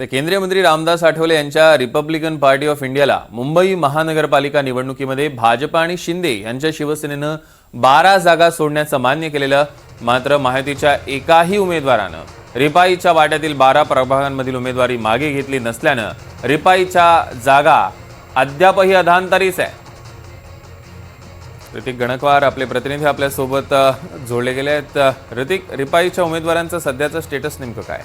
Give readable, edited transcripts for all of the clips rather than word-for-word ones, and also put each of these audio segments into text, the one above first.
तर केंद्रीय मंत्री रामदास आठवले यांच्या रिपब्लिकन पार्टी ऑफ इंडियाला मुंबई महानगरपालिका निवडणुकीमध्ये भाजप आणि शिंदे यांच्या शिवसेनेनं 12 जागा सोडण्याचं मान्य केलेलं. मात्र महायुतीच्या एकाही उमेदवारानं रिपाईच्या वाट्यातील 12 प्रभागांमधील उमेदवारी मागे घेतली नसल्यानं रिपाईच्या जागा अद्यापही अधांतरीच आहे. ऋतिक गणकवार आपले प्रतिनिधी आपल्या सोबत जोडले गेले आहेत. ऋतिक, रिपाईच्या उमेदवारांचं सध्याचं स्टेटस नेमकं काय?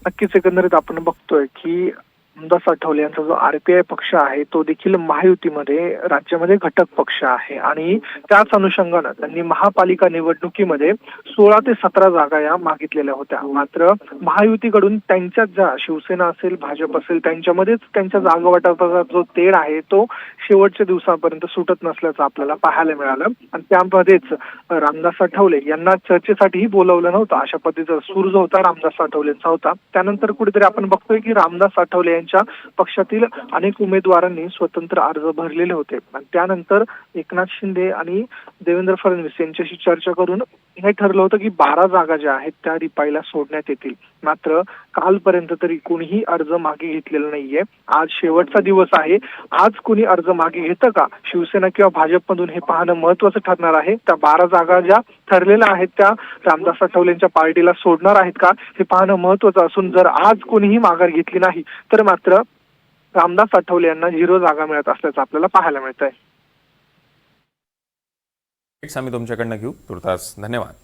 नक्कीच एकंदरीत आपण बघतोय की रामदास आठवले यांचा जो आरपीआय पक्ष आहे तो देखील महायुतीमध्ये राज्यामध्ये घटक पक्ष आहे आणि त्याच अनुषंगानं त्यांनी महापालिका निवडणुकीमध्ये 16 ते 17 जागा या मागितलेल्या होत्या. मात्र महायुतीकडून त्यांच्याच ज्या शिवसेना असेल भाजप असेल त्यांच्यामध्येच त्यांच्या जागा वाटपाचा जो तेढ आहे तो शेवटच्या दिवसापर्यंत सुटत नसल्याचं आपल्याला पाहायला मिळालं. आणि त्यामध्येच रामदास आठवले यांना चर्चेसाठीही बोलवलं नव्हतं. अशा पद्धतीचा सूर जो होता रामदास आठवलेंचा होता. त्यानंतर कुठेतरी आपण बघतोय की रामदास आठवले पक्षातील अनेक उमेदवारांनी स्वतंत्र अर्ज भरलेले होते आणि त्यानंतर एकनाथ शिंदे आणि देवेंद्र फडणवीस यांच्याशी चर्चा करून हे ठरलं होतं की 12 जागा ज्या आहेत त्या रिपाईला सोडण्यात येतील. मात्र कालपर्यंत तरी कोणीही अर्ज मागे घेतलेला नाहीये. आज शेवटचा दिवस आहे. आज कोणी अर्ज मागे घेतं का शिवसेना किंवा भाजपमधून हे पाहणं महत्वाचं ठरणार आहे. त्या 12 जागा ज्या ठरलेल्या आहेत त्या रामदास आठवलेंच्या पार्टीला सोडणार आहेत का हे पाहणं महत्वाचं असून जर आज कोणीही माघार घेतली नाही तर मात्र रामदास आठवले यांना 0 जागा मिळत असल्याचं आपल्याला पाहायला मिळत आहे. आम्ही तुमच्याकडनं घेऊ. तुर्तास धन्यवाद.